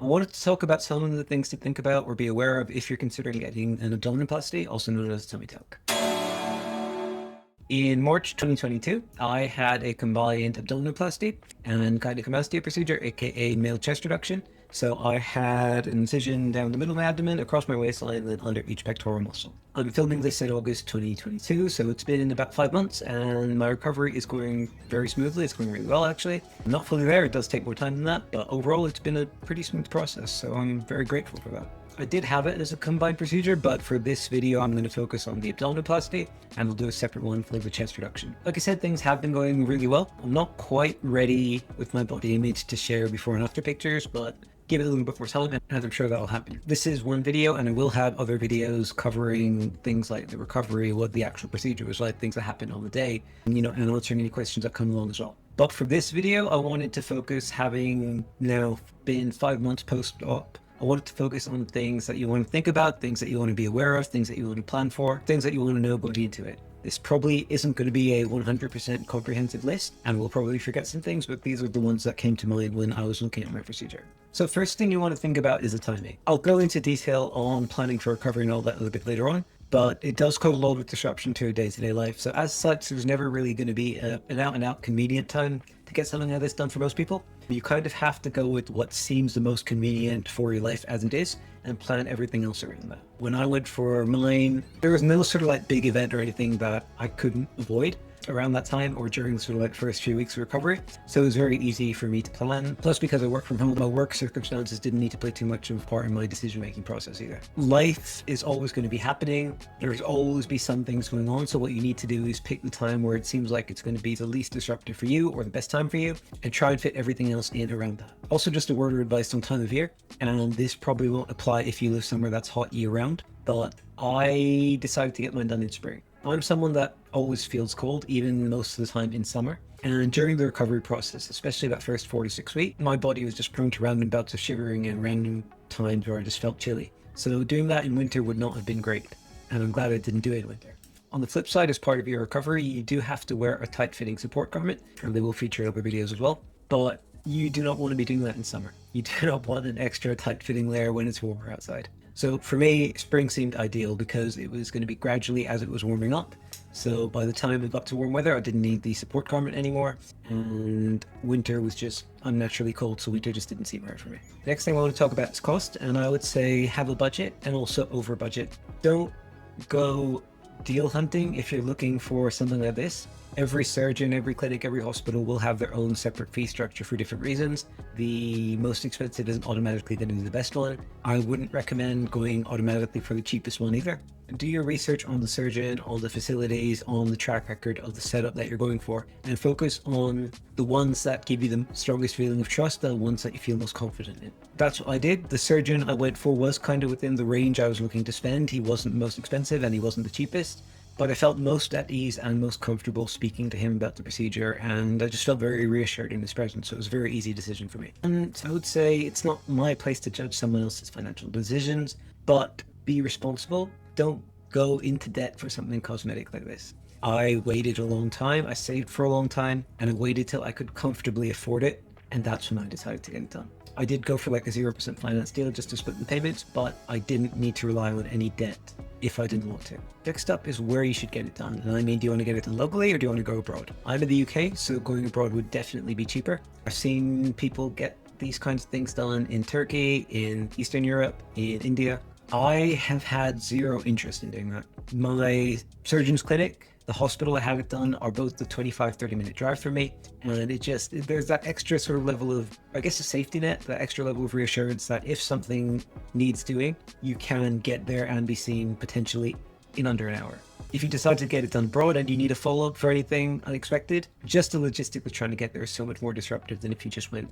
I wanted to talk about some of the things to think about or be aware of if you're considering getting an abdominoplasty, also known as tummy tuck. In March 2022, I had a combined abdominoplasty and gynecomastia procedure, aka male chest reduction. So I had an incision down the middle of my abdomen, across my waistline, and then under each pectoral muscle. I'm filming this in August 2022, so it's been about 5 months, and my recovery is going very smoothly. It's going really well, actually. I'm not fully there. It does take more time than that, but overall, it's been a pretty smooth process, so I'm very grateful for that. I did have it as a combined procedure, but for this video, I'm going to focus on the abdominoplasty, and we'll do a separate one for the chest reduction. Like I said, things have been going really well. I'm not quite ready with my body image to share before and after pictures, but give it a little bit more time, and I'm sure that'll happen. This is one video, and I will have other videos covering things like the recovery, what the actual procedure was like, things that happened on the day, and answering any questions that come along as well. But for this video, I wanted to focus, having now been 5 months post-op, I wanted to focus on things that you want to think about, things that you want to be aware of, things that you want to plan for, things that you want to know going into it. This probably isn't going to be a 100% comprehensive list, and we'll probably forget some things, but these are the ones that came to mind when I was looking at my procedure. So first thing you want to think about is the timing. I'll go into detail on planning for recovery and all that a little bit later on, but it does cause a lot of disruption to your day-to-day life. So as such, there's never really going to be an out-and-out convenient time to get something like this done for most people. You kind of have to go with what seems the most convenient for your life as it is and plan everything else around that. When I went for mine, there was no sort of like big event or anything that I couldn't avoid around that time or during the sort of like first few weeks of recovery. So it was very easy for me to plan. Plus, because I work from home, my work circumstances didn't need to play too much of a part in my decision-making process either. Life is always going to be happening. There's always be some things going on. So what you need to do is pick the time where it seems like it's going to be the least disruptive for you or the best time for you, and try and fit everything else in around that. Also, just a word of advice on time of year, and this probably won't apply if you live somewhere that's hot year-round, but I decided to get mine done in spring. I'm someone that always feels cold, even most of the time in summer. And during the recovery process, especially that first 4 to 6 weeks, my body was just prone to random bouts of shivering and random times where I just felt chilly. So doing that in winter would not have been great. And I'm glad I didn't do it in winter. On the flip side, as part of your recovery, you do have to wear a tight-fitting support garment, and they will feature in other videos as well. But you do not want to be doing that in summer. You do not want an extra tight-fitting layer when it's warmer outside. So for me, spring seemed ideal because it was going to be gradually as it was warming up. So by the time it got to warm weather, I didn't need the support garment anymore, and winter was just unnaturally cold, so winter just didn't seem right for me. Next thing I want to talk about is cost, and I would say have a budget and also over budget. Don't go deal hunting if you're looking for something like this. Every surgeon, every clinic, every hospital will have their own separate fee structure for different reasons. The most expensive isn't automatically going to be the best one. I wouldn't recommend going automatically for the cheapest one either. Do your research on the surgeon, on the facilities, on the track record of the setup that you're going for, and focus on the ones that give you the strongest feeling of trust, the ones that you feel most confident in. That's what I did. The surgeon I went for was kind of within the range I was looking to spend. He wasn't the most expensive and he wasn't the cheapest, but I felt most at ease and most comfortable speaking to him about the procedure, and I just felt very reassured in his presence, so it was a very easy decision for me. And I would say it's not my place to judge someone else's financial decisions, but be responsible. Don't go into debt for something cosmetic like this. I waited a long time, I saved for a long time, and I waited till I could comfortably afford it, and that's when I decided to get it done. I did go for like a 0% finance deal just to split the payments, but I didn't need to rely on any debt if I didn't want to. Next up is where you should get it done. And I mean, do you want to get it done locally or do you want to go abroad? I'm in the UK, so going abroad would definitely be cheaper. I've seen people get these kinds of things done in Turkey, in Eastern Europe, in India. I have had zero interest in doing that. My surgeon's clinic, the hospital I had it done, are both the 25-30 minute drive for me, and there's that extra sort of level of, I guess, a safety net, that extra level of reassurance that if something needs doing, you can get there and be seen potentially in under an hour. If you decide to get it done abroad and you need a follow-up for anything unexpected, just the logistics of trying to get there is so much more disruptive than if you just went,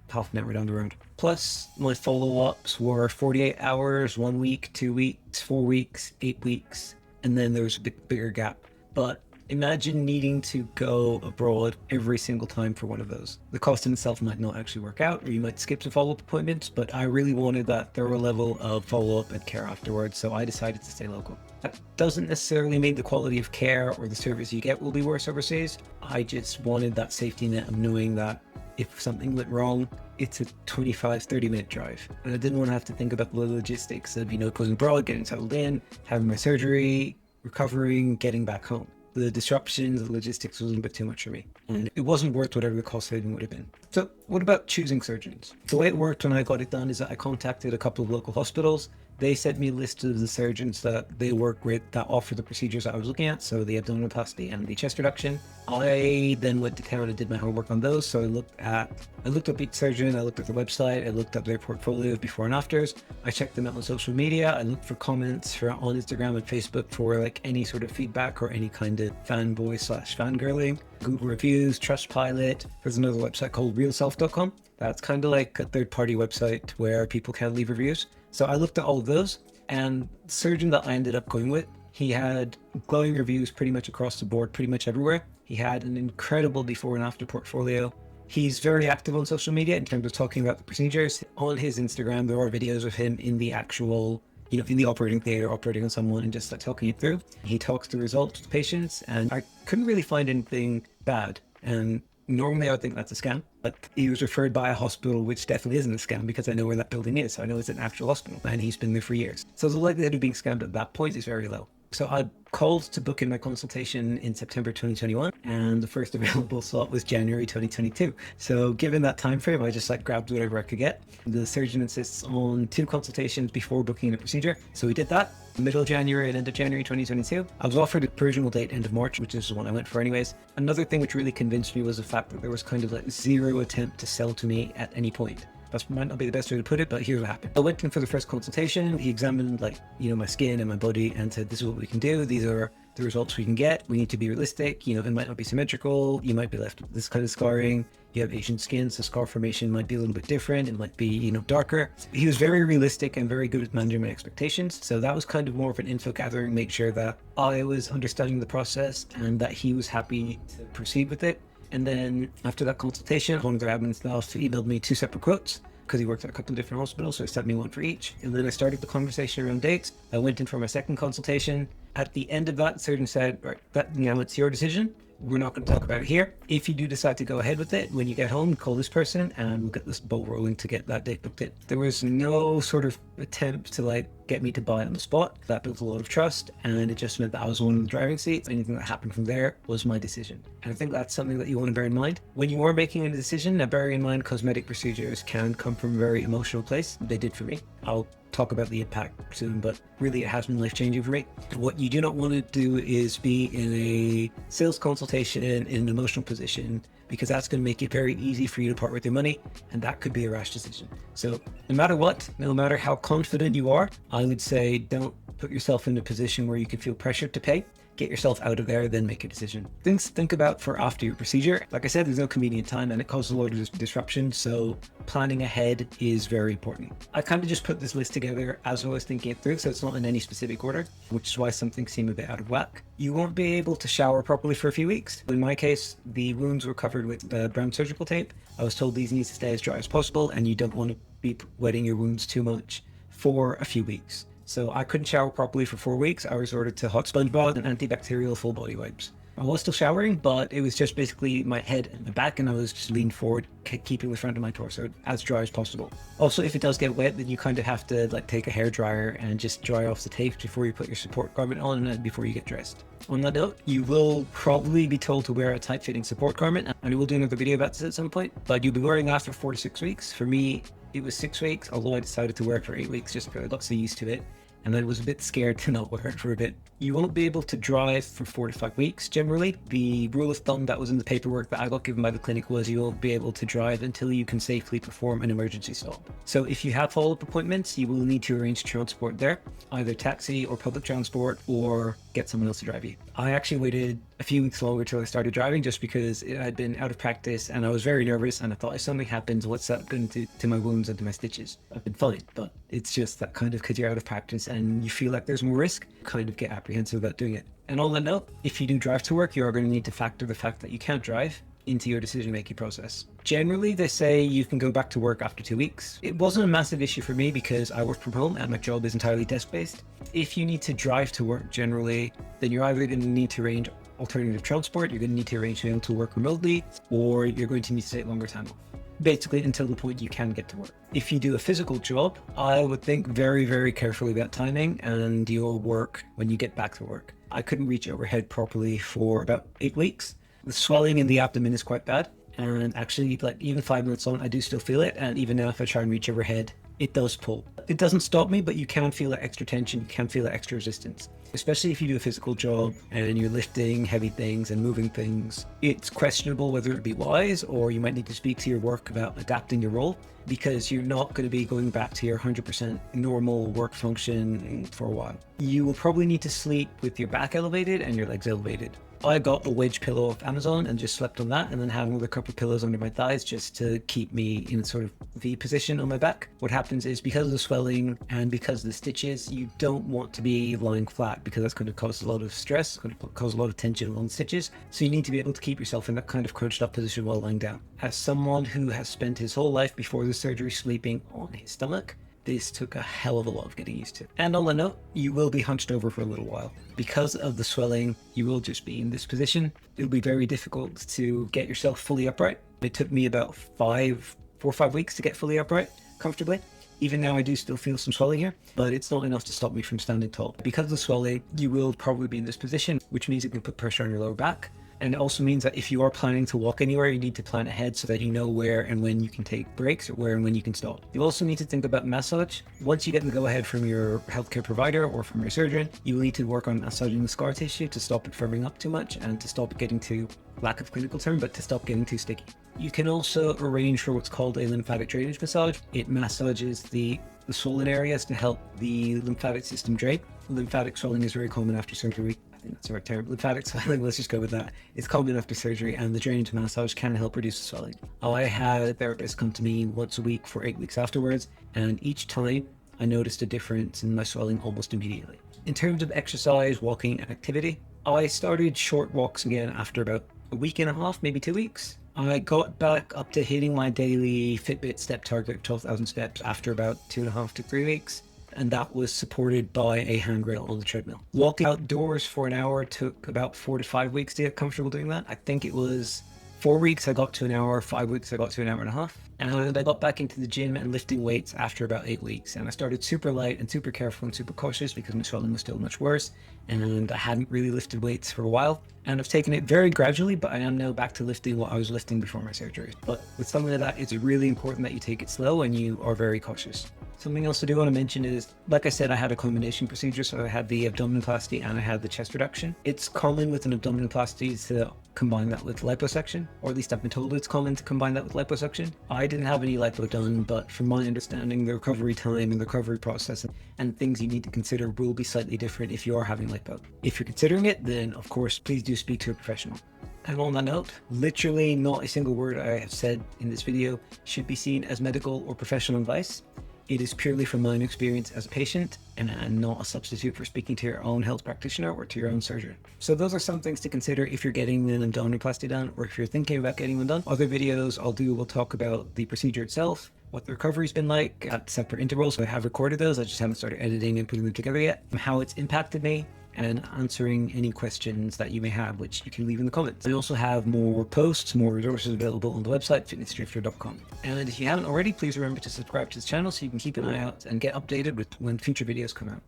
half an hour down the road. Plus, my follow-ups were 48 hours, 1 week, 2 weeks, 4 weeks, 8 weeks, and then there was a bigger gap. But imagine needing to go abroad every single time for one of those. The cost in itself might not actually work out, or you might skip some follow-up appointments, but I really wanted that thorough level of follow-up and care afterwards, so I decided to stay local. That doesn't necessarily mean the quality of care or the service you get will be worse overseas. I just wanted that safety net of knowing that if something went wrong, it's a 25-30 minute drive. And I didn't want to have to think about the logistics of, going abroad, getting settled in, having my surgery, recovering, getting back home. The disruptions, the logistics was a bit too much for me. And it wasn't worth whatever the cost saving would have been. So what about choosing surgeons? The way it worked when I got it done is that I contacted a couple of local hospitals. They sent me a list of the surgeons that they work with that offer the procedures that I was looking at, so the abdominoplasty and the chest reduction. I then went to town and did my homework on those. So I looked up each surgeon, I looked at their website, I looked up their portfolio of before and afters. I checked them out on social media. I looked for comments on Instagram and Facebook for like any sort of feedback or any kind of fanboy/fangirling. Google reviews, Trustpilot. There's another website called realself.com. That's kind of like a third-party website where people can leave reviews. So I looked at all of those, and the surgeon that I ended up going with, he had glowing reviews pretty much across the board, pretty much everywhere. He had an incredible before and after portfolio. He's very active on social media in terms of talking about the procedures. On his Instagram, there are videos of him in the actual, in the operating theater, operating on someone and just like talking it through. He talks the results to patients, and I couldn't really find anything bad. And normally I would think that's a scam, but he was referred by a hospital, which definitely isn't a scam because I know where that building is. So I know it's an actual hospital and he's been there for years. So the likelihood of being scammed at that point is very low. So I called to book in my consultation in September 2021, and the first available slot was January 2022. So given that time frame, I just grabbed whatever I could get. The surgeon insists on 2 consultations before booking a procedure. So we did that middle of January and end of January 2022. I was offered a provisional date end of March, which is the one I went for anyways. Another thing which really convinced me was the fact that there was kind of zero attempt to sell to me at any point. That might not be the best way to put it, but here's what happened. I went in for the first consultation. He examined my skin and my body and said, this is what we can do. These are the results we can get. We need to be realistic. It might not be symmetrical. You might be left with this kind of scarring. You have Asian skin, so scar formation might be a little bit different. It might be, darker. He was very realistic and very good at managing my expectations. So that was kind of more of an info gathering, make sure that I was understanding the process and that he was happy to proceed with it. And then after that consultation, one of their admin staff emailed me 2 separate quotes because he worked at a couple of different hospitals, so he sent me one for each. And then I started the conversation around dates. I went in for my second consultation. At the end of that, the surgeon said, right, it's your decision. We're not going to talk about it here. If you do decide to go ahead with it, when you get home, call this person and we'll get this ball rolling to get that date booked in. There was no sort of attempt to get me to buy on the spot. That built a lot of trust, and it just meant that I was one of the driving seats. Anything that happened from there was my decision. And I think that's something that you want to bear in mind. When you are making a decision, now bear in mind cosmetic procedures can come from a very emotional place. They did for me. I'll talk about the impact soon, but really it has been life-changing for me. What you do not want to do is be in a sales consultation in an emotional position, because that's going to make it very easy for you to part with your money, and that could be a rash decision. So no matter what, no matter how confident you are, I would say don't put yourself in a position where you can feel pressured to pay. Get yourself out of there, then make a decision. Things to think about for after your procedure. Like I said, there's no convenient time and it causes a lot of disruption, so planning ahead is very important. I kind of just put this list together as I was thinking it through, so it's not in any specific order, which is why some things seem a bit out of whack. You won't be able to shower properly for a few weeks. In my case, the wounds were covered with brown surgical tape. I was told these need to stay as dry as possible, and you don't want to be wetting your wounds too much for a few weeks. So I couldn't shower properly for 4 weeks. I resorted to hot sponge baths and antibacterial full body wipes. I was still showering, but it was just basically my head and my back, and I was just leaned forward, keeping the front of my torso as dry as possible. Also, if it does get wet, then you kind of have to take a hairdryer and just dry off the tape before you put your support garment on and before you get dressed. On that note, you will probably be told to wear a tight-fitting support garment, and we will do another video about this at some point, but you'll be wearing that for 4 to 6 weeks. For me, it was 6 weeks, although I decided to wear it for 8 weeks just because I got so used to it, and I was a bit scared to not wear it for a bit. You won't be able to drive for 4 to 5 weeks generally. The rule of thumb that was in the paperwork that I got given by the clinic was you won't be able to drive until you can safely perform an emergency stop. So if you have follow-up appointments, you will need to arrange transport there, either taxi or public transport, or get someone else to drive you. I actually waited a few weeks longer till I started driving just because it had been out of practice and I was very nervous, and I thought if something happens, what's that going to do to my wounds and to my stitches? I've been fine, but it's just that kind of, because you're out of practice and you feel like there's more risk, kind of get apprehensive about doing it. And on that note, if you do drive to work, you are going to need to factor the fact that you can't drive into your decision-making process. Generally, they say you can go back to work after 2 weeks. It wasn't a massive issue for me because I work from home and my job is entirely desk-based. If you need to drive to work generally, then you're either going to need to arrange alternative transport, you're going to need to arrange to be able to work remotely, or you're going to need to take longer time off. basically until the point you can get to work. If you do a physical job, I would think very, very carefully about timing and your work when you get back to work. I couldn't reach overhead properly for about 8 weeks. The swelling in the abdomen is quite bad. And actually, like even 5 minutes on, I do still feel it. And even now, if I try and reach overhead, it does pull. It doesn't stop me, but you can feel that extra tension. You can feel that extra resistance, especially if you do a physical job and you're lifting heavy things and moving things. It's questionable whether it be wise, or you might need to speak to your work about adapting your role, because you're not going to be going back to your 100% normal work function for a while. You will probably need to sleep with your back elevated and your legs elevated. I got a wedge pillow off Amazon and just slept on that, and then had another couple of pillows under my thighs just to keep me in a sort of V position on my back. What happens is, because of the swelling and because of the stitches, you don't want to be lying flat, because that's going to cause a lot of stress, going to cause a lot of tension along the stitches. So you need to be able to keep yourself in that kind of crunched up position while lying down. As someone who has spent his whole life before the surgery sleeping on his stomach, this took a hell of a lot of getting used to. And on the note, you will be hunched over for a little while. Because of the swelling, you will just be in this position. It'll be very difficult to get yourself fully upright. It took me about 4 or 5 weeks to get fully upright comfortably. Even now, I do still feel some swelling here, but it's not enough to stop me from standing tall. Because of the swelling, you will probably be in this position, which means it can put pressure on your lower back. And it also means that if you are planning to walk anywhere, you need to plan ahead so that you know where and when you can take breaks, or where and when you can stop. You also need to think about massage. Once you get the go-ahead from your healthcare provider or from your surgeon, you will need to work on massaging the scar tissue to stop it firming up too much and to stop it getting too, lack of clinical term, but to stop getting too sticky. You can also arrange for what's called a lymphatic drainage massage. It massages the swollen areas to help the lymphatic system drain. Lymphatic swelling is very common after surgery. That's the right term. Lymphatic swelling, let's just go with that. It's common after surgery, and the drainage massage can help reduce the swelling. I had a therapist come to me once a week for 8 weeks afterwards, and each time I noticed a difference in my swelling almost immediately. In terms of exercise, walking, and activity, I started short walks again after about a week and a half, maybe 2 weeks. I got back up to hitting my daily Fitbit step target of 12,000 steps after about 2.5 to 3 weeks. And that was supported by a handrail on the treadmill. Walking outdoors for an hour took about 4 to 5 weeks to get comfortable doing that. I think it was 4 weeks I got to an hour, 5 weeks I got to an hour and a half. And I got back into the gym and lifting weights after about 8 weeks. And I started super light and super careful and super cautious because my swelling was still much worse. And I hadn't really lifted weights for a while. And I've taken it very gradually, but I am now back to lifting what I was lifting before my surgery. But with something like that, it's really important that you take it slow and you are very cautious. Something else I do want to mention is, like I said, I had a combination procedure. So I had the abdominoplasty and I had the chest reduction. It's common with an abdominoplasty to combine that with liposuction, or at least I've been told it's common to combine that with liposuction. I didn't have any lipo done, but from my understanding, the recovery time and the recovery process and things you need to consider will be slightly different if you are having lipo. If you're considering it, then of course, please do speak to a professional. And on that note, literally not a single word I have said in this video should be seen as medical or professional advice. It is purely from my own experience as a patient and not a substitute for speaking to your own health practitioner or to your own surgeon. So those are some things to consider if you're getting an abdominoplasty done, or if you're thinking about getting one done. Other videos I'll do will talk about the procedure itself, what the recovery's been like at separate intervals. So I have recorded those, I just haven't started editing and putting them together yet, and how it's impacted me, and answering any questions that you may have, which you can leave in the comments. I also have more posts, more resources available on the website, fitnessdrifter.com. And if you haven't already, please remember to subscribe to this channel so you can keep an eye out and get updated with when future videos come out.